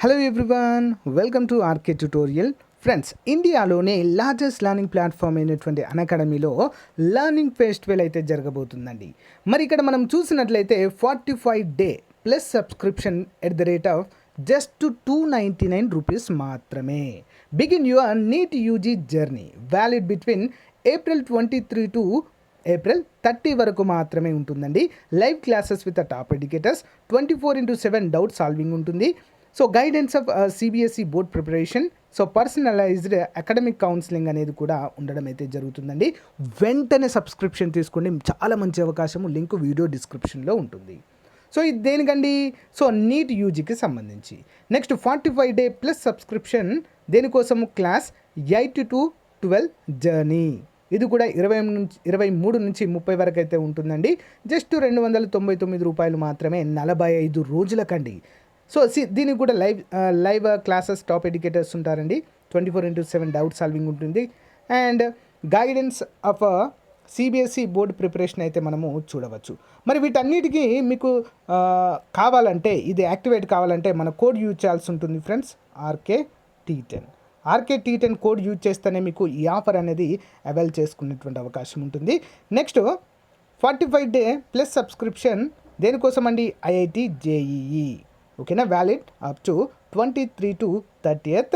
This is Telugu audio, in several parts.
Hello everyone, welcome to RK tutorial. Friends, ఇండియాలోనే లార్జెస్ట్ లెర్నింగ్ ప్లాట్ఫామ్ అయినటువంటి అన్అకాడమీలో లెర్నింగ్ ఫెస్టివల్ అయితే జరగబోతుందండి. మరి ఇక్కడ మనం చూసినట్లయితే 45 day plus subscription at the rate of just 299 rupees మాత్రమే. Begin your NEET UG journey valid between April 23 to April 30 వరకు మాత్రమే ఉంటుందండి. Live classes with top educators, 24/7 doubt solving ఉంటుంది. So guidance of CBSE board preparation, so personalised academic counselling అనేది కూడా ఉండడం అయితే జరుగుతుందండి. వెంటనే సబ్స్క్రిప్షన్ తీసుకోండి, చాలా మంచి అవకాశము. లింక్ వీడియో డిస్క్రిప్షన్లో ఉంటుంది. సో ఇది దేనికండి? సో నీట్ యూజీకి సంబంధించి. నెక్స్ట్ 45 డే ప్లస్ సబ్స్క్రిప్షన్ దేనికోసము? Class 8 to 12 journey. ఇది కూడా 23 నుంచి 30 వరకు అయితే ఉంటుందండి. జస్ట్ 299 రూపాయలు మాత్రమే, 45 రోజులకండి. సో దీనికి కూడా లైవ్ క్లాసెస్, టాప్ ఎడ్యుకేటర్స్ ఉంటారండి. 24/7 డౌట్ సాల్వింగ్ ఉంటుంది. And guidance of CBSE board preparation అయితే మనము చూడవచ్చు. మరి వీటన్నిటికీ మీకు కావాలంటే, ఇది యాక్టివేట్ కావాలంటే మన కోడ్ యూజ్ చేయాల్సి ఉంటుంది ఫ్రెండ్స్. RKT10 కోడ్ యూజ్ చేస్తేనే మీకు ఈ ఆఫర్ అనేది అవైల్ చేసుకునేటువంటి అవకాశం ఉంటుంది. నెక్స్ట్ 45 డే ప్లస్ సబ్స్క్రిప్షన్ దేనికోసం అండి? IIT JEE. ఓకేనా? Valid up to 23 to 30th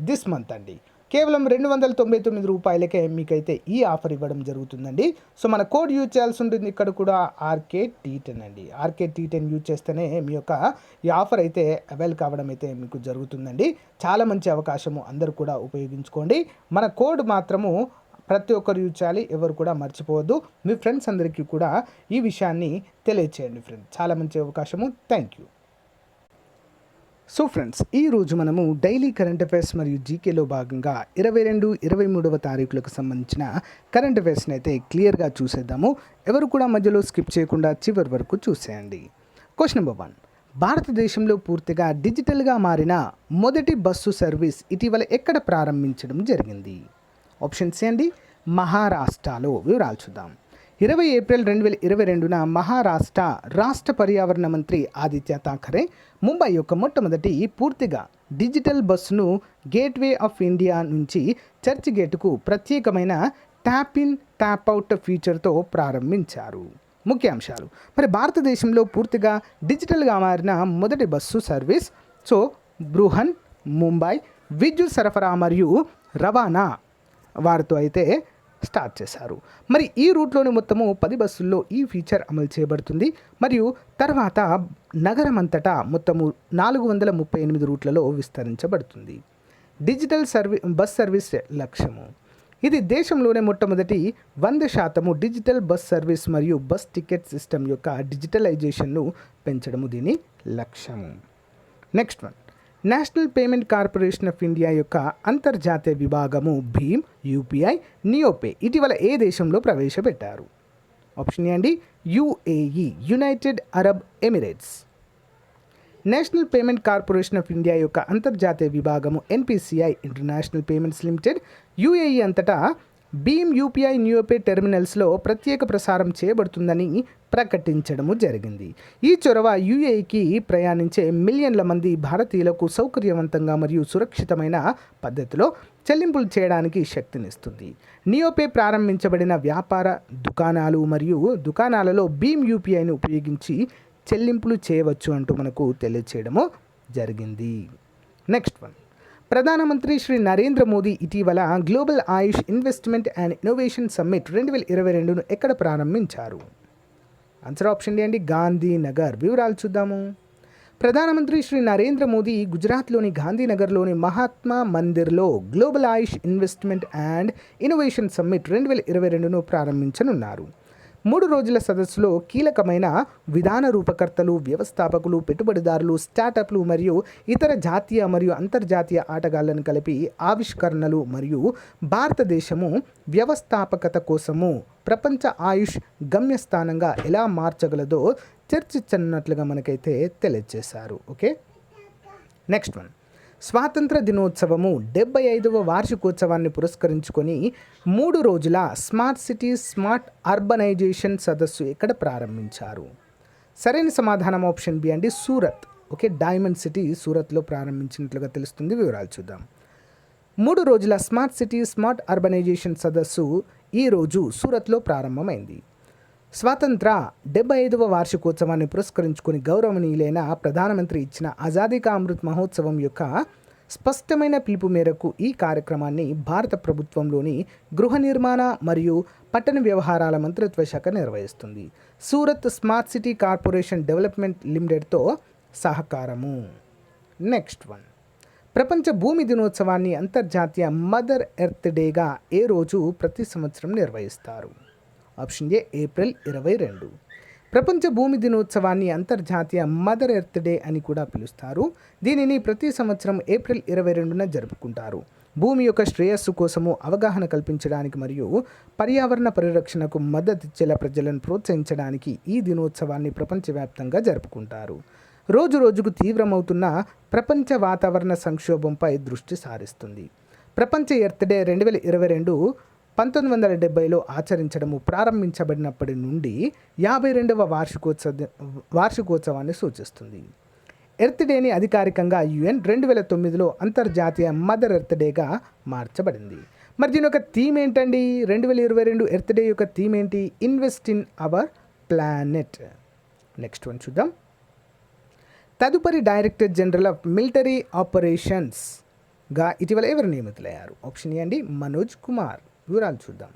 this month అండి. కేవలం 299 రూపాయలకే మీకైతే ఈ ఆఫర్ ఇవ్వడం జరుగుతుందండి. సో మన కోడ్ యూజ్ చేయాల్సి ఉంటుంది ఇక్కడ కూడా, RKT10 అండి. RKT10 యూజ్ చేస్తేనే మీ యొక్క ఈ ఆఫర్ అయితే అవైల్ కావడం అయితే మీకు జరుగుతుందండి. చాలా మంచి అవకాశము, అందరూ కూడా ఉపయోగించుకోండి. మన కోడ్ మాత్రము ప్రతి ఒక్కరు యూజ్ చేయాలి, ఎవరు కూడా మర్చిపోవద్దు. మీ ఫ్రెండ్స్ అందరికీ కూడా ఈ విషయాన్ని తెలియచేయండి ఫ్రెండ్స్. చాలా మంచి అవకాశము. Thank you. సో ఫ్రెండ్స్, ఈరోజు మనము డైలీ కరెంట్ అఫైర్స్ మరియు జీకేలో భాగంగా 22, 23వ తారీఖులకు సంబంధించిన కరెంట్ అఫైర్స్ని అయితే క్లియర్గా చూసేద్దాము. ఎవరు కూడా మధ్యలో స్కిప్ చేయకుండా చివరి వరకు చూసేయండి. Question number 1. భారతదేశంలో పూర్తిగా డిజిటల్గా మారిన మొదటి బస్సు సర్వీస్ ఇటీవల ఎక్కడ ప్రారంభించడం జరిగింది? ఆప్షన్ సి అండి, మహారాష్ట్రలో. వివరాలు చూద్దాం. 20 ఏప్రిల్ 2022న మహారాష్ట్ర రాష్ట్ర పర్యావరణ మంత్రి ఆదిత్య ఠాకరే ముంబై యొక్క మొట్టమొదటి పూర్తిగా డిజిటల్ బస్సును గేట్వే ఆఫ్ ఇండియా నుంచి చర్చ్ గేటుకు ప్రత్యేకమైన ట్యాప్ ఇన్ ట్యాప్ అవుట్ ఫీచర్తో ప్రారంభించారు. ముఖ్యాంశాలు. మరి భారతదేశంలో పూర్తిగా డిజిటల్గా మారిన మొదటి bus service, so Brihan Mumbai విద్యుత్ సరఫరా మరియు రవాణా వారితో అయితే స్టార్ట్ చేశారు. మరి ఈ రూట్లోని మొత్తము 10 బస్సుల్లో ఈ ఫీచర్ అమలు చేయబడుతుంది. మరియు తర్వాత నగరం అంతటా మొత్తము 438 రూట్లలో విస్తరించబడుతుంది. డిజిటల్ బస్ సర్వీస్ లక్ష్యము. ఇది దేశంలోనే మొట్టమొదటి 100% డిజిటల్ బస్ సర్వీస్ మరియు బస్ టికెట్ సిస్టమ్ యొక్క డిజిటలైజేషన్ను పెంచడము దీని లక్ష్యము. Next one. National payment corporation of India యొక్క అంతర్జాతీయ విభాగము భీమ్, యూపీఐ, నియోపే ఇటీవల ఏ దేశంలో ప్రవేశపెట్టారు? ఆప్షన్ ఏ అండి, UAE, United Arab Emirates. National payment corporation of India యొక్క అంతర్జాతీయ విభాగము NPCI international payments limited UAE అంతటా భీమ్, యూపీఐ, నియోపే టెర్మినల్స్లో ప్రత్యేక ప్రసారం చేయబడుతుందని ప్రకటించడము జరిగింది. ఈ చొరవ యుఏఈకి ప్రయాణించే మిలియన్ల మంది భారతీయులకు సౌకర్యవంతంగా మరియు సురక్షితమైన పద్ధతిలో చెల్లింపులు చేయడానికి శక్తినిస్తుంది. నియోపే ప్రారంభించబడిన వ్యాపార దుకాణాలు మరియు దుకాణాలలో భీమ్ యూపీఐని ఉపయోగించి చెల్లింపులు చేయవచ్చు అంటూ మనకు తెలియచేయడము జరిగింది. Next one. ప్రధానమంత్రి శ్రీ నరేంద్ర మోదీ ఇటీవల global Ayush investment and innovation summit 2022ను ఎక్కడ ప్రారంభించారు? ఆన్సర్ ఆప్షన్ డి అండి, గాంధీనగర్. వివరాలు చూద్దాము. ప్రధానమంత్రి శ్రీ నరేంద్ర మోదీ గుజరాత్లోని గాంధీనగర్లోని మహాత్మా మందిర్లో global Ayush investment and innovation summit 2022ను ప్రారంభించనున్నారు. 3 రోజుల సదస్సులో కీలకమైన విధాన రూపకర్తలు, వ్యవస్థాపకులు, పెట్టుబడిదారులు, స్టార్టప్లు మరియు ఇతర జాతీయ మరియు అంతర్జాతీయ ఆటగాళ్లను కలిపి ఆవిష్కరణలు మరియు భారతదేశము వ్యవస్థాపకత కోసము ప్రపంచ ఆయుష్ గమ్యస్థానంగా ఎలా మార్చగలదో చర్చించనున్నట్లుగా మనకైతే తెలియజేశారు. Okay, next one. స్వాతంత్ర దినోత్సవము 75వ వార్షికోత్సవాన్ని పురస్కరించుకొని 3 రోజుల స్మార్ట్ సిటీ స్మార్ట్ అర్బనైజేషన్ సదస్సు ఎక్కడ ప్రారంభించారు? సరైన సమాధానం ఆప్షన్ బి అండి, సూరత్. ఓకే, డైమండ్ సిటీ సూరత్లో ప్రారంభించినట్లుగా తెలుస్తుంది. వివరాలు చూద్దాం. 3 రోజుల స్మార్ట్ సిటీ స్మార్ట్ అర్బనైజేషన్ సదస్సు ఈరోజు సూరత్లో ప్రారంభమైంది. స్వాతంత్ర 75వ వార్షికోత్సవాన్ని పురస్కరించుకొని గౌరవనీయులైన ప్రధానమంత్రి ఇచ్చిన ఆజాదీ కా అమృత్ మహోత్సవం యొక్క స్పష్టమైన పిలుపు మేరకు ఈ కార్యక్రమాన్ని భారత ప్రభుత్వంలోని గృహ నిర్మాణ మరియు పట్టణ వ్యవహారాల మంత్రిత్వ శాఖ నిర్వహిస్తుంది. Surat smart city corporation development లిమిటెడ్తో సహకారము. నెక్స్ట్ వన్, ప్రపంచ భూమి దినోత్సవాన్ని అంతర్జాతీయ మదర్ ఎర్త్ డేగా ఏ రోజు ప్రతి సంవత్సరం నిర్వహిస్తారు? Option A April 22. ప్రపంచ భూమి దినోత్సవాన్ని అంతర్జాతీయ మదర్ ఎర్త్ డే అని కూడా పిలుస్తారు. దీనిని ప్రతి సంవత్సరం ఏప్రిల్ 22న జరుపుకుంటారు. భూమి యొక్క శ్రేయస్సు కోసము అవగాహన కల్పించడానికి మరియు పర్యావరణ పరిరక్షణకు మద్దతిచ్చేలా ప్రజలను ప్రోత్సహించడానికి ఈ దినోత్సవాన్ని ప్రపంచవ్యాప్తంగా జరుపుకుంటారు. రోజు రోజుకు తీవ్రమవుతున్న ప్రపంచ వాతావరణ సంక్షోభంపై దృష్టి సారిస్తుంది. ప్రపంచ ఎర్త్ డే 2022 1970లో ఆచరించడము ప్రారంభించబడినప్పటి నుండి 52వ వార్షికోత్సవాన్ని సూచిస్తుంది. ఎర్త్ డేని అధికారికంగా UN 2009లో అంతర్జాతీయ మదర్ ఎర్త్ డేగా మార్చబడింది. మరి దీని యొక్క థీమ్ ఏంటండి? 2022 ఎర్త్ డే యొక్క థీమ్ ఏంటి? Invest in our planet. Next one చూద్దాం. తదుపరి డైరెక్టర్ జనరల్ ఆఫ్ మిలిటరీ ఆపరేషన్స్గా ఇటీవల ఎవరు నియమితులయ్యారు? ఆప్షన్ ఏ అండి మనోజ్ కుమార్. వివరాలు చూద్దాం.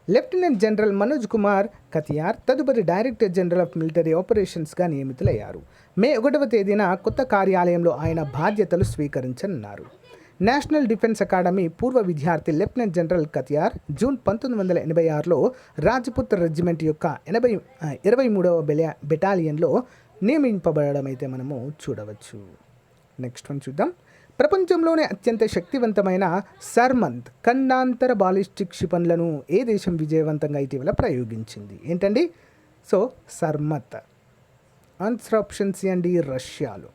లెఫ్టినెంట్ జనరల్ మనోజ్ కుమార్ కతియార్ తదుపరి డైరెక్టర్ జనరల్ ఆఫ్ మిలిటరీ ఆపరేషన్స్గా నియమితులయ్యారు. మే 1వ తేదీన కొత్త కార్యాలయంలో ఆయన బాధ్యతలు స్వీకరించనున్నారు. నేషనల్ డిఫెన్స్ అకాడమీ పూర్వ విద్యార్థి లెఫ్టినెంట్ జనరల్ కతియార్ జూన్ 1986లో రాజ్పుత్ రెజిమెంట్ యొక్క 23వ బెటాలియన్లో నియమింపబడడం అయితే మనము చూడవచ్చు. నెక్స్ట్ వన్ చూద్దాం. ప్రపంచంలోనే అత్యంత శక్తివంతమైన సర్మత్ ఖండాంతర బాలిస్టిక్ క్షిపణులను ఏ దేశం విజయవంతంగా ఇటీవల ప్రయోగించింది? ఏంటండి? సో సర్మత్. ఆన్సర్ ఆప్షన్ సి అండి రష్యాలో.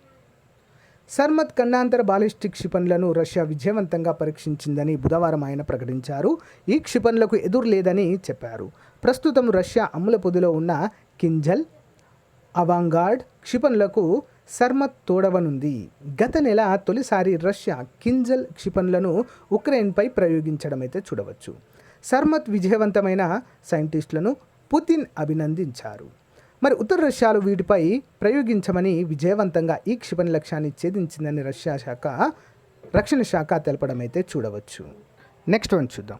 సర్మత్ ఖండాంతర బాలిస్టిక్ క్షిపణులను రష్యా విజయవంతంగా పరీక్షించిందని బుధవారం ఆయన ప్రకటించారు. ఈ క్షిపణులకు ఎదురు లేదని చెప్పారు. ప్రస్తుతం రష్యా అమ్ముల పొదిలో ఉన్న కింజల్, అవాంగార్డ్ క్షిపణులకు సర్మత్ తోడవనుంది. గత నెల తొలిసారి రష్యా కింజల్ క్షిపణులను ఉక్రెయిన్పై ప్రయోగించడం అయితే చూడవచ్చు. సర్మత్ విజయవంతమైన సైంటిస్టులను పుతిన్ అభినందించారు. మరి ఉత్తర రష్యాలో వీటిపై ప్రయోగించమని విజయవంతంగా ఈ క్షిపణి లక్ష్యాన్ని ఛేదించిందని రక్షణ శాఖ తెలపడం అయితే చూడవచ్చు. నెక్స్ట్ వన్ చూద్దాం.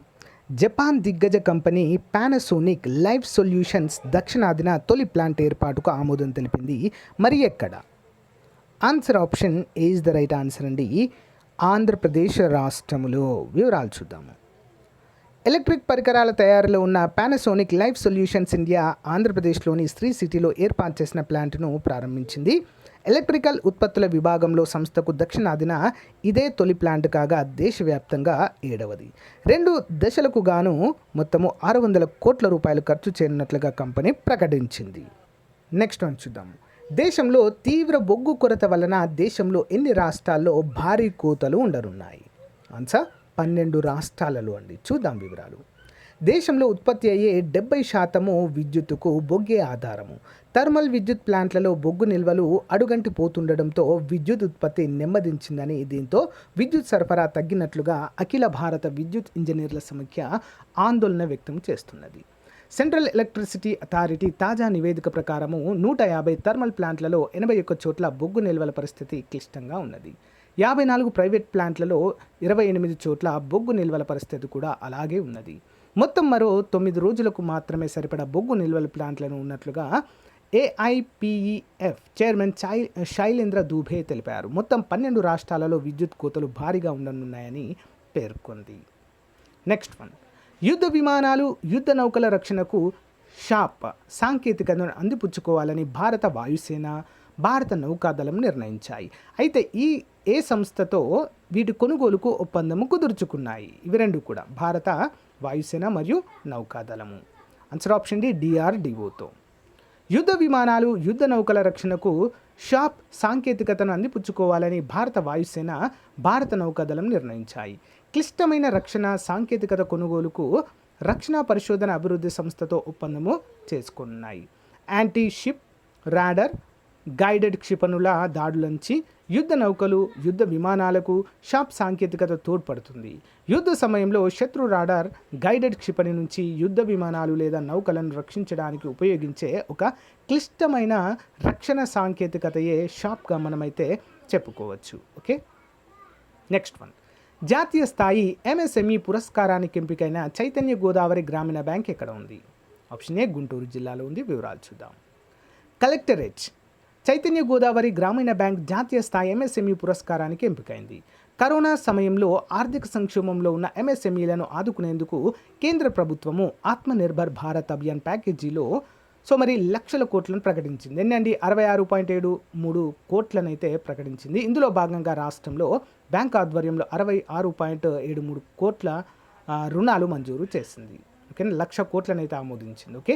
జపాన్ దిగ్గజ కంపెనీ పానాసోనిక్ లైఫ్ సొల్యూషన్స్ దక్షిణాదిన తొలి ప్లాంట్ ఏర్పాటుకు ఆమోదం తెలిపింది. మరి ఎక్కడ? Answer option A is the right answer అండి. ఆంధ్రప్రదేశ్ రాష్ట్రములో. వివరాలు చూద్దాము. ఎలక్ట్రిక్ పరికరాల తయారీలో ఉన్న పానాసోనిక్ లైఫ్ సొల్యూషన్స్ ఇండియా ఆంధ్రప్రదేశ్లోని శ్రీ సిటీలో ఏర్పాటు చేసిన ప్లాంట్ను ప్రారంభించింది. ఎలక్ట్రికల్ ఉత్పత్తుల విభాగంలో సంస్థకు దక్షిణాదిన ఇదే తొలి ప్లాంట్ కాగా దేశవ్యాప్తంగా 7వది. 2 దశలకు గాను మొత్తము 600 కోట్ల రూపాయలు ఖర్చు చేయనున్నట్లుగా కంపెనీ ప్రకటించింది. నెక్స్ట్ వన్ చూద్దాము. దేశంలో తీవ్ర బొగ్గు కొరత వలన దేశంలో ఎన్ని రాష్ట్రాల్లో భారీ కోతలు ఉండనున్నాయి? ఆన్సర్ 12 రాష్ట్రాలలో అండి. చూద్దాం వివరాలు. దేశంలో ఉత్పత్తి అయ్యే 70% విద్యుత్తుకు బొగ్గే ఆధారము. థర్మల్ విద్యుత్ ప్లాంట్లలో బొగ్గు నిల్వలు అడుగంటి పోతుండడంతో విద్యుత్ ఉత్పత్తి నెమ్మదించిందని, దీంతో విద్యుత్ సరఫరా తగ్గినట్లుగా అఖిల భారత విద్యుత్ ఇంజనీర్ల సమైక్య ఆందోళన వ్యక్తం చేస్తున్నది. సెంట్రల్ ఎలక్ట్రిసిటీ అథారిటీ తాజా నివేదిక ప్రకారము 150 థర్మల్ ప్లాంట్లలో 81 చోట్ల బొగ్గు నిల్వల పరిస్థితి క్లిష్టంగా ఉన్నది. 54 ప్రైవేట్ ప్లాంట్లలో 28 చోట్ల బొగ్గు నిల్వల పరిస్థితి కూడా అలాగే ఉన్నది. మొత్తం మరో 9 రోజులకు మాత్రమే సరిపడా బొగ్గు నిల్వల ప్లాంట్లను ఉన్నట్లుగా AIPEF చైర్మన్ శైలేంద్ర దూబే తెలిపారు. మొత్తం 12 రాష్ట్రాలలో విద్యుత్ కోతలు భారీగా ఉండనున్నాయని పేర్కొంది. Next one. యుద్ధ విమానాలు, యుద్ధ నౌకల రక్షణకు షాప్ సాంకేతికతను అందిపుచ్చుకోవాలని భారత వాయుసేన, భారత నౌకాదళం నిర్ణయించాయి. అయితే ఏ సంస్థతో వీటి కొనుగోలుకు ఒప్పందము కుదుర్చుకున్నాయి? ఇవి రెండు కూడా భారత వాయుసేన మరియు నౌకాదళము. ఆన్సర్ ఆప్షన్ డి DRDOతో. యుద్ధ విమానాలు, యుద్ధ నౌకల రక్షణకు షాప్ సాంకేతికతను అందిపుచ్చుకోవాలని భారత వాయుసేన, భారత నౌకాదళం నిర్ణయించాయి. క్లిష్టమైన రక్షణ సాంకేతికత కొనుగోలుకు రక్షణ పరిశోధన అభివృద్ధి సంస్థతో ఒప్పందము చేసుకున్నాయి. యాంటీ షిప్ రాడర్, గైడెడ్ క్షిపణుల దాడుల నుంచి యుద్ధ నౌకలు, యుద్ధ విమానాలకు షాప్ సాంకేతికత తోడ్పడుతుంది. యుద్ధ సమయంలో శత్రు రాడార్ గైడెడ్ క్షిపణి నుంచి యుద్ధ విమానాలు లేదా నౌకలను రక్షించడానికి ఉపయోగించే ఒక క్లిష్టమైన రక్షణ సాంకేతికతయే షాప్గా మనమైతే చెప్పుకోవచ్చు. Okay, next one. జాతీయ స్థాయి ఎంఎస్ఎంఈ పురస్కారానికి ఎంపికైన చైతన్య గోదావరి గ్రామీణ బ్యాంక్ ఎక్కడ ఉంది? ఆప్షన్ ఏ గుంటూరు జిల్లాలో ఉంది. వివరాలు చూద్దాం. కలెక్టరేట్. చైతన్య గోదావరి గ్రామీణ బ్యాంక్ జాతీయ స్థాయి ఎంఎస్ఎంఈ పురస్కారానికి ఎంపికైంది. కరోనా సమయంలో ఆర్థిక సంక్షోభంలో ఉన్న ఎంఎస్ఎంఈలను ఆదుకునేందుకు కేంద్ర ప్రభుత్వము ఆత్మనిర్భర్ భారత్ అభియాన్ ప్యాకేజీలో లక్షల కోట్లను ప్రకటించింది. ఎన్నండి 66.73 కోట్లనైతే ప్రకటించింది. ఇందులో భాగంగా రాష్ట్రంలో బ్యాంక్ ఆధ్వర్యంలో 66.73 కోట్ల రుణాలు మంజూరు చేసింది. ఓకేనా, 1,00,000 కోట్లనైతే ఆమోదించింది. ఓకే,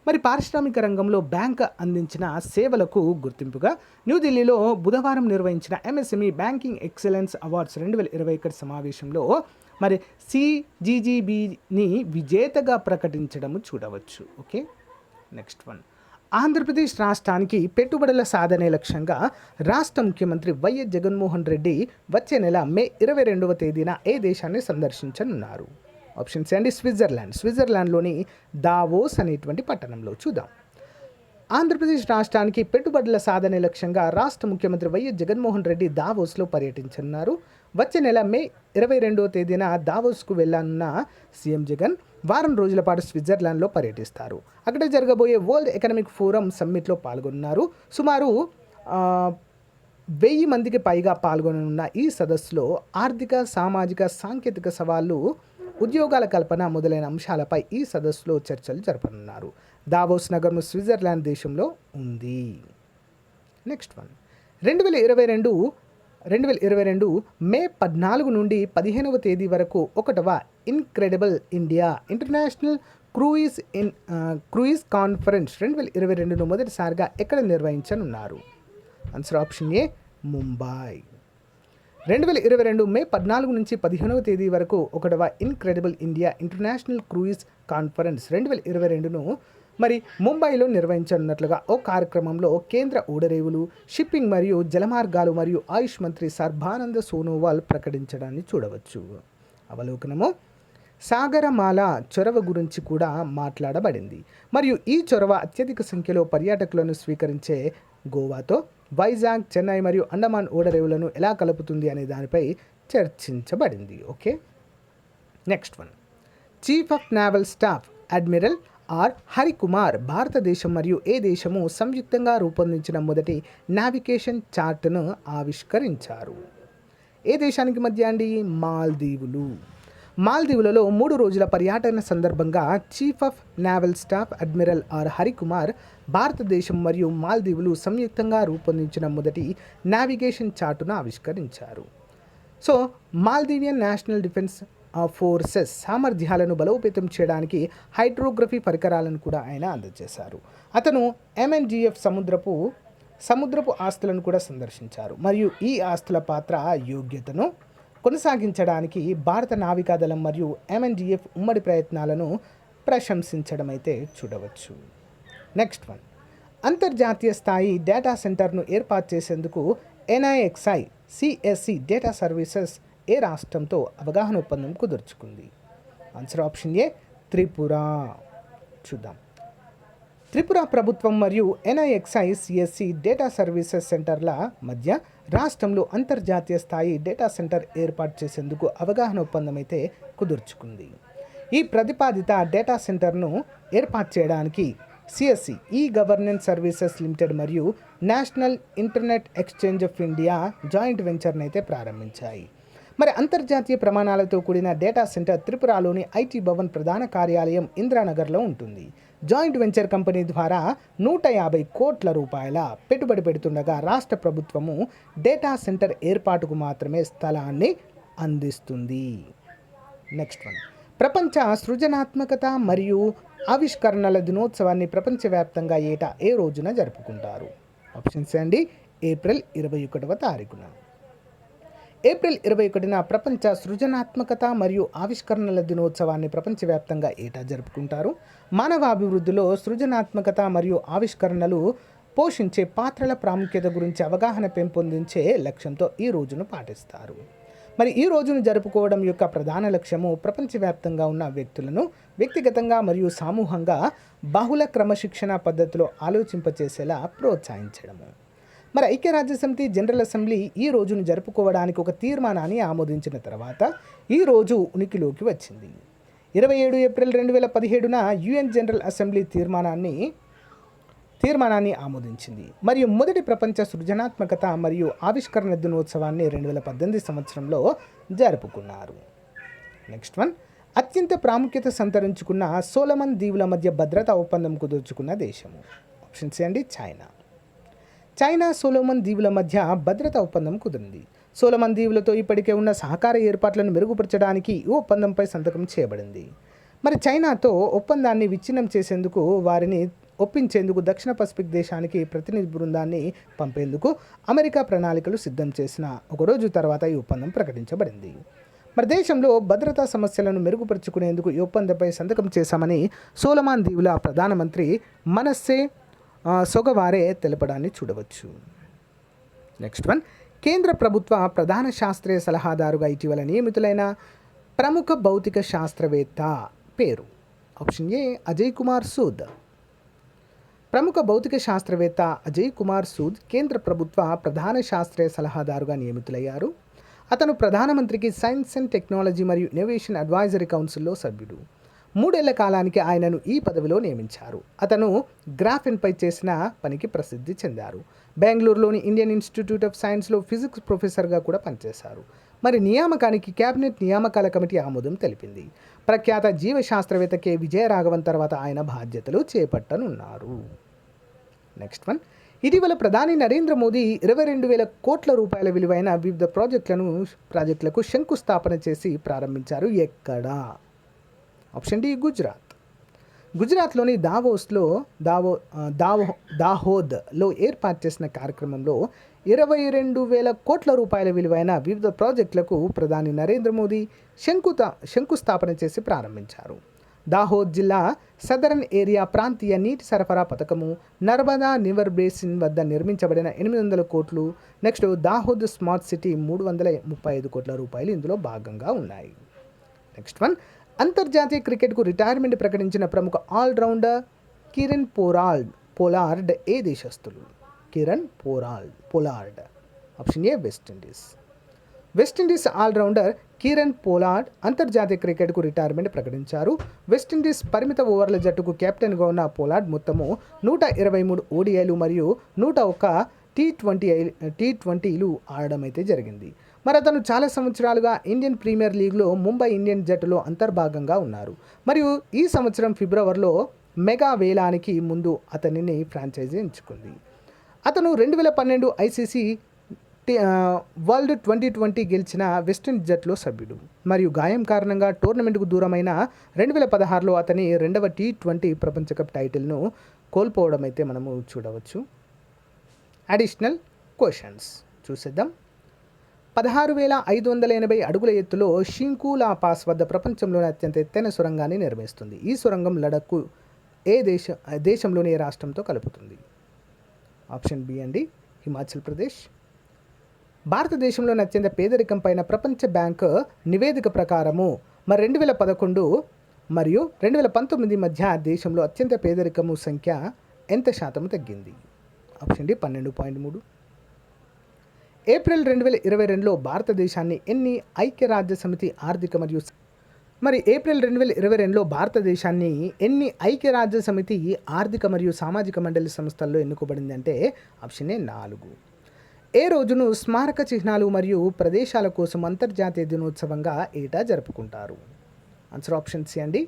మరి పారిశ్రామిక రంగంలో బ్యాంక్ అందించిన సేవలకు గుర్తింపుగా న్యూఢిల్లీలో బుధవారం నిర్వహించిన ఎంఎస్ఎంఈ బ్యాంకింగ్ ఎక్సలెన్స్ అవార్డ్స్ 2021 సమావేశంలో సిజీజీబీని విజేతగా ప్రకటించడం చూడవచ్చు. Okay, next one. ఆంధ్రప్రదేశ్ రాష్ట్రానికి పెట్టుబడుల సాధనే లక్ష్యంగా రాష్ట్ర ముఖ్యమంత్రి వైఎస్ జగన్మోహన్ రెడ్డి వచ్చే నెల మే 22వ తేదీన ఏ దేశాన్ని సందర్శించనున్నారు? ఆప్షన్స్ అండి స్విట్జర్లాండ్లోని దావోస్ అనేటువంటి పట్టణంలో. చూద్దాం. ఆంధ్రప్రదేశ్ రాష్ట్రానికి పెట్టుబడుల సాధనే లక్ష్యంగా రాష్ట్ర ముఖ్యమంత్రి వైఎస్ జగన్మోహన్ రెడ్డి దావోస్లో పర్యటించనున్నారు. వచ్చే నెల మే 22వ తేదీన దావోస్కు వెళ్ళనున్న సీఎం జగన్ వారం రోజుల పాటు స్విట్జర్లాండ్లో పర్యటిస్తారు. అక్కడ జరగబోయే వరల్డ్ ఎకనామిక్ ఫోరం సమ్మిట్లో పాల్గొన్నారు. సుమారు 1000 మందికి పైగా పాల్గొననున్న ఈ సదస్సులో ఆర్థిక, సామాజిక, సాంకేతిక సవాళ్లు, ఉద్యోగాల కల్పన మొదలైన అంశాలపై ఈ సదస్సులో చర్చలు జరపనున్నారు. దావోస్ నగరం స్విట్జర్లాండ్ దేశంలో ఉంది. Next one. 2022 మే 14 నుండి 15వ తేదీ వరకు 1వ incredible India international cruise conference 2022ను మొదటిసారిగా ఎక్కడ నిర్వహించనున్నారు? Answer option A Mumbai. 2022 May 14 నుంచి 15వ తేదీ వరకు 1వ incredible India international cruise conference 2022ను ముంబైలో నిర్వహించనున్నట్లుగా ఓ కార్యక్రమంలో కేంద్ర ఓడరేవులు, షిప్పింగ్ మరియు జలమార్గాలు మరియు ఆయుష్ మంత్రి సర్బానంద సోనోవాల్ ప్రకటించడాన్ని చూడవచ్చు. అవలోకనము. సాగరమాల చొరవ గురించి కూడా మాట్లాడబడింది మరియు ఈ చొరవ అత్యధిక సంఖ్యలో పర్యాటకులను స్వీకరించే గోవాతో వైజాగ్, చెన్నై మరియు అండమాన్ ఓడరేవులను ఎలా కలుపుతుంది అనే దానిపై చర్చించబడింది. Okay, next one. Chief of naval staff admiral R Harikumar భారతదేశం మరియు ఏ దేశము సంయుక్తంగా రూపొందించిన మొదటి నావిగేషన్ చార్ట్ను ఆవిష్కరించారు? ఏ దేశానికి మధ్య అండి? మాల్దీవులలో 3 రోజుల పర్యటన సందర్భంగా chief of naval staff admiral R Harikumar భారతదేశం మరియు మాల్దీవులు సంయుక్తంగా రూపొందించిన మొదటి నావిగేషన్ చార్టును ఆవిష్కరించారు. మాల్దీవియన్ నేషనల్ డిఫెన్స్ ఫోర్సెస్ సామర్థ్యాలను బలోపేతం చేయడానికి హైడ్రోగ్రఫీ పరికరాలను కూడా ఆయన అందజేశారు. అతను ఎంఎన్జిఎఫ్ సముద్రపు ఆస్తులను కూడా సందర్శించారు మరియు ఈ ఆస్తుల పాత్ర యోగ్యతను కొనసాగించడానికి భారత నావికాదళం మరియు ఎంఎన్జిఎఫ్ ఉమ్మడి ప్రయత్నాలను ప్రశంసించడం అయితే చూడవచ్చు. Next one. అంతర్జాతీయ స్థాయి డేటా సెంటర్ను ఏర్పాటు చేసేందుకు NIXI CSC డేటా సర్వీసెస్ ఏ రాష్ట్రంతో అవగాహన ఒప్పందం కుదుర్చుకుంది? Answer option A Tripura. చూద్దాం. త్రిపుర ప్రభుత్వం మరియు NIXI CSC డేటా సర్వీసెస్ సెంటర్ల మధ్య రాష్ట్రంలో అంతర్జాతీయ స్థాయి డేటా సెంటర్ ఏర్పాటు చేసేందుకు అవగాహన ఒప్పందం అయితే కుదుర్చుకుంది. ఈ ప్రతిపాదిత డేటా సెంటర్ను ఏర్పాటు చేయడానికి CSC e governance services limited మరియు national internet exchange of India joint వెంచర్ని అయితే ప్రారంభించాయి. అంతర్జాతీయ ప్రమాణాలతో కూడిన డేటా సెంటర్ త్రిపురలోని ఐటీ భవన్ ప్రధాన కార్యాలయం ఇందిరానగర్లో ఉంటుంది. జాయింట్ వెంచర్ కంపెనీ ద్వారా 150 కోట్ల రూపాయల పెట్టుబడి పెడుతుండగా రాష్ట్ర ప్రభుత్వము డేటా సెంటర్ ఏర్పాటుకు మాత్రమే స్థలాన్ని అందిస్తుంది. Next one. ప్రపంచ సృజనాత్మకత మరియు ఆవిష్కరణల దినోత్సవాన్ని ప్రపంచవ్యాప్తంగా ఏటా ఏ రోజున జరుపుకుంటారు? ఆప్షన్స్ అండి. ఏప్రిల్ 21వ తారీఖున. ఏప్రిల్ 21న ప్రపంచ సృజనాత్మకత మరియు ఆవిష్కరణల దినోత్సవాన్ని ప్రపంచవ్యాప్తంగా ఏటా జరుపుకుంటారు. మానవ అభివృద్ధిలో సృజనాత్మకత మరియు ఆవిష్కరణలు పోషించే పాత్రల ప్రాముఖ్యత గురించి అవగాహన పెంపొందించే లక్ష్యంతో ఈ రోజును పాటిస్తారు. మరి ఈ రోజును జరుపుకోవడం యొక్క ప్రధాన లక్ష్యము ప్రపంచవ్యాప్తంగా ఉన్న వ్యక్తులను వ్యక్తిగతంగా మరియు సమూహంగా బహుళ క్రమశిక్షణ పద్ధతిలో ఆలోచింపచేసేలా ప్రోత్సహించడము. మరి ఐక్యరాజ్యసమితి జనరల్ అసెంబ్లీ ఈ రోజును జరుపుకోవడానికి ఒక తీర్మానాన్ని ఆమోదించిన తర్వాత ఈ రోజు ఉనికిలోకి వచ్చింది. 27 ఏప్రిల్ 2017న యుఎన్ జనరల్ అసెంబ్లీ తీర్మానాన్ని ఆమోదించింది మరియు మొదటి ప్రపంచ సృజనాత్మకత మరియు ఆవిష్కరణ దినోత్సవాన్ని 2018 సంవత్సరంలో జరుపుకున్నారు. నెక్స్ట్ వన్, అత్యంత ప్రాముఖ్యత సంతరించుకున్న సోలమన్ దీవుల మధ్య భద్రతా ఒప్పందం కుదుర్చుకున్న దేశము. ఆప్షన్ సి అండి చైనా సోలమన్ దీవుల మధ్య భద్రతా ఒప్పందం కుదిరింది. సోలమన్ దీవులతో ఇప్పటికే ఉన్న సహకార ఏర్పాట్లను మెరుగుపరచడానికి ఈ ఒప్పందంపై సంతకం చేయబడింది. మరి చైనాతో ఒప్పందాన్ని విచ్ఛిన్నం చేసేందుకు వారిని ఒప్పించేందుకు దక్షిణ పసిఫిక్ దేశానికి ప్రతినిధి బృందాన్ని పంపేందుకు అమెరికా ప్రణాళికలు సిద్ధం చేసిన ఒకరోజు తర్వాత ఈ ఒప్పందం ప్రకటించబడింది. మరి దేశంలో భద్రతా సమస్యలను మెరుగుపరుచుకునేందుకు ఈ ఒప్పందంపై సంతకం చేశామని సోలమాన్ దీవుల ప్రధానమంత్రి మనస్సే సొగవారే తెలపడాన్ని చూడవచ్చు. నెక్స్ట్ వన్, కేంద్ర ప్రభుత్వ ప్రధాన శాస్త్రీయ సలహాదారుగా ఇటీవల నియమితులైన ప్రముఖ భౌతిక శాస్త్రవేత్త పేరు. Option A Ajay Kumar Sood. ప్రముఖ భౌతిక శాస్త్రవేత్త అజయ్ కుమార్ సూద్ కేంద్ర ప్రభుత్వ ప్రధాన శాస్త్రీయ సలహాదారుగా నియమితులయ్యారు. అతను ప్రధానమంత్రికి సైన్స్ అండ్ టెక్నాలజీ మరియు ఇన్నోవేషన్ అడ్వైజరీ కౌన్సిల్లో సభ్యుడు. 3 ఏళ్ల కాలానికి ఆయనను ఈ పదవిలో నియమించారు. అతను గ్రాఫిన్పై చేసిన పనికి ప్రసిద్ధి చెందారు. బెంగళూరులోని ఇండియన్ ఇన్స్టిట్యూట్ ఆఫ్ సైన్స్లో ఫిజిక్స్ ప్రొఫెసర్గా కూడా పనిచేశారు. మరి నియామకానికి కేబినెట్ నియామకాల కమిటీ ఆమోదం తెలిపింది. ప్రఖ్యాత జీవశాస్త్రవేత్త కె విజయరాఘవన్ తర్వాత ఆయన బాధ్యతలు చేపట్టనున్నారు. నెక్స్ట్ వన్, ఇటీవల ప్రధాని నరేంద్ర మోదీ 22,000 కోట్ల రూపాయల విలువైన వివిధ ప్రాజెక్టులకు శంకుస్థాపన చేసి ప్రారంభించారు. ఎక్కడా? ఆప్షన్ డి గుజరాత్లోని దాహోద్లో ఏర్పాటు చేసిన కార్యక్రమంలో 22,000 కోట్ల రూపాయల విలువైన వివిధ ప్రాజెక్టులకు ప్రధాని నరేంద్ర మోదీ శంకుస్థాపన చేసి ప్రారంభించారు. దాహోద్ జిల్లా సదరన్ ఏరియా ప్రాంతీయ నీటి సరఫరా పథకము, నర్మదా నివర్ బేసిన్ వద్ద నిర్మించబడిన 800 కోట్లు, నెక్స్ట్ దాహోద్ స్మార్ట్ సిటీ 335 కోట్ల రూపాయలు ఇందులో భాగంగా ఉన్నాయి. నెక్స్ట్ వన్, అంతర్జాతీయ క్రికెట్కు రిటైర్మెంట్ ప్రకటించిన ప్రముఖ ఆల్రౌండర్ కిరణ్ పోలార్డ్ ఏ దేశస్థులు? Pollard. Option A West Indies allrounder Kieron Pollard అంతర్జాతీయ క్రికెట్కు రిటైర్మెంట్ ప్రకటించారు. వెస్టిండీస్ పరిమిత ఓవర్ల జట్టుకు కెప్టెన్గా ఉన్న పోలార్డ్ మొత్తము 123 ఓడిఐలు మరియు 101 టీ20లు ఆడడం అయితే జరిగింది. మరి అతను చాలా సంవత్సరాలుగా ఇండియన్ ప్రీమియర్ లీగ్లో ముంబై ఇండియన్ జట్టులో అంతర్భాగంగా ఉన్నారు. మరియు ఈ సంవత్సరం ఫిబ్రవరిలో మెగా వేలానికి ముందు అతనిని ఫ్రాంచైజీ ఎంచుకుంది. అతను 2012 ఐసీసీ వరల్డ్ 2020 గెలిచిన వెస్టిండీస్ జట్టులో సభ్యుడు మరియు గాయం కారణంగా టోర్నమెంట్కు దూరమైన 2016లో అతని 2వ టీ20 ప్రపంచ కప్ టైటిల్ను కోల్పోవడం అయితే మనము చూడవచ్చు. అడిషనల్ క్వశ్చన్స్ చూసేద్దాం. 16,580 అడుగుల ఎత్తులో షింకులా పాస్ వద్ద ప్రపంచంలోని అత్యంత ఎత్తైన సొరంగాన్ని నిర్మిస్తుంది. ఈ సొరంగం లడఖ్కు దేశంలోని ఏ రాష్ట్రంతో కలుపుతుంది? ఆప్షన్ బి అండి హిమాచల్ ప్రదేశ్. భారతదేశంలోని అత్యంత పేదరికం పైన ప్రపంచ బ్యాంక్ నివేదిక ప్రకారము 2011 మరియు 2019 మధ్య దేశంలో అత్యంత పేదరికము సంఖ్య ఎంత శాతం తగ్గింది? Option D 12.3. ఏప్రిల్ 2022లో భారతదేశాన్ని ఎన్ని ఐక్యరాజ్యసమితి ఆర్థిక మరియు ఏప్రిల్ 2022లో భారతదేశాన్ని ఎన్ని ఐక్యరాజ్యసమితి ఆర్థిక మరియు సామాజిక మండలి సంస్థల్లో ఎన్నుకోబడింది అంటే ఆప్షన్ ఏ 4. ఏ రోజును స్మారక చిహ్నాలు మరియు ప్రదేశాల కోసం అంతర్జాతీయ దినోత్సవంగా ఏటా జరుపుకుంటారు? ఆన్సర్ ఆప్షన్ సి అండి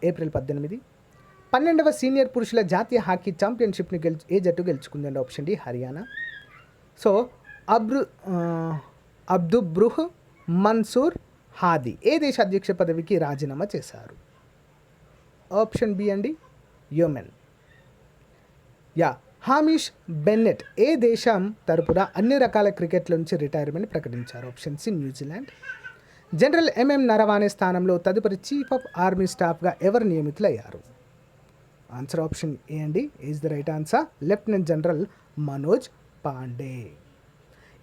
ఏప్రిల్ 18. 12వ సీనియర్ పురుషుల జాతీయ హాకీ ఛాంపియన్షిప్ని ఏ జట్టు గెలుచుకుందండి? Option D Haryana. So Abdrabbuh Mansur Hadi ఏ దేశ అధ్యక్ష పదవికి రాజీనామా చేశారు? ఆప్షన్ బి అండి యెమెన్. హామిష్ బెన్నెట్ ఏ దేశం తరపున అన్ని రకాల క్రికెట్ల నుంచి రిటైర్మెంట్ ప్రకటించారు? Option C New Zealand. General MM Naravane స్థానంలో తదుపరి చీఫ్ ఆఫ్ ఆర్మీ స్టాఫ్గా ఎవరు నియమితులయ్యారు? ఆన్సర్ ఆప్షన్ ఏ అండి is the right answer, lieutenant general Manoj Pandey.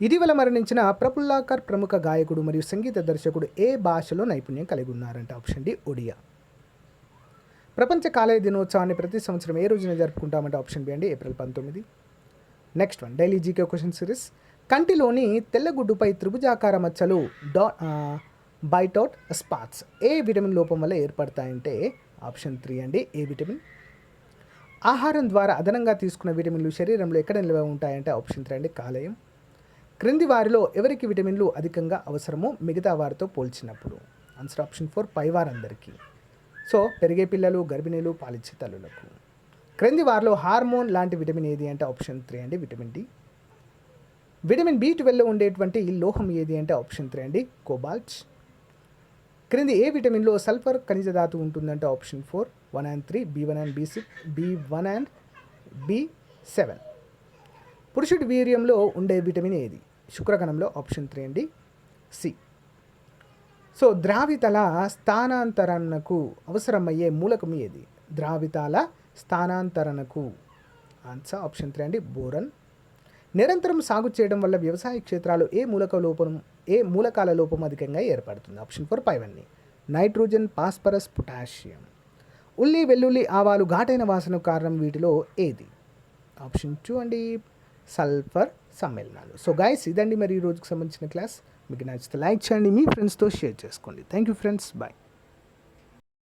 ఇటీవల మరణించిన ప్రఫుల్లాకర్ ప్రముఖ గాయకుడు మరియు సంగీత దర్శకుడు ఏ భాషలో నైపుణ్యం కలిగి ఉన్నారంటే ఆప్షన్ డి ఒడియా. ప్రపంచ కాలేయ దినోత్సవాన్ని ప్రతి సంవత్సరం ఏ రోజున జరుపుకుంటామంటే ఆప్షన్ బి అండి April 19. Next one daily GK question series. కంటిలోని తెల్లగుడ్డుపై త్రిభుజాకార మచ్చలు బైటౌట్ స్పాట్స్ ఏ విటమిన్ లోపం వల్ల ఏర్పడతాయంటే ఆప్షన్ 3 అండి ఏ విటమిన్. ఆహారం ద్వారా అదనంగా తీసుకున్న విటమిన్లు శరీరంలో ఎక్కడ నిల్వ ఉంటాయంటే ఆప్షన్ 3 అండి కాలేయం. క్రింది వారిలో ఎవరికి విటమిన్లు అధికంగా అవసరమో మిగతా వారితో పోల్చినప్పుడు ఆన్సర్ ఆప్షన్ 4 పైవారందరికీ. సో పెరిగే పిల్లలు, గర్భిణీలు, పాలిచ్చే తల్లులకు. క్రింది వారిలో హార్మోన్ లాంటి విటమిన్ ఏది అంటే ఆప్షన్ 3 అండి విటమిన్ డి. విటమిన్ B12లో ఉండేటువంటి లోహం ఏది అంటే ఆప్షన్ 3 అండి కోబాల్ట్. క్రింది ఏ విటమిన్లో సల్ఫర్ ఖనిజ ధాతువు ఉంటుందంటే option 4 1 and 3 B1 and B1 and B7. పురుషుడి వీర్యంలో ఉండే విటమిన్ ఏది శుక్రకణంలో ఆప్షన్ 3 అండి సి. సో ద్రావితల స్థానాంతరణకు అవసరమయ్యే మూలకం ఏది ద్రావితాల స్థానాంతరణకు ఆన్సర్ ఆప్షన్ 3 అండి బోరన్. నిరంతరం సాగు చేయడం వల్ల వ్యవసాయ క్షేత్రాలు ఏ మూలకాల లోపం అధికంగా ఏర్పడుతుంది ఆప్షన్ 4 పైవన్నీ నైట్రోజన్, ఫాస్ఫరస్, పొటాషియం. ఉల్లి, వెల్లుల్లి, ఆవాలు ఘాటైన వాసనకు కారణం వీటిలో ఏది ఆప్షన్ 2 అండి సల్ఫర్ సమ్మేళనాలు. సో గైస్ ఇదండి మరి ఈ రోజుకి సంబంధించిన క్లాస్. మీకు నచ్చితే లైక్ చేయండి, మీ ఫ్రెండ్స్తో షేర్ చేసుకోండి. Thank you friends, bye.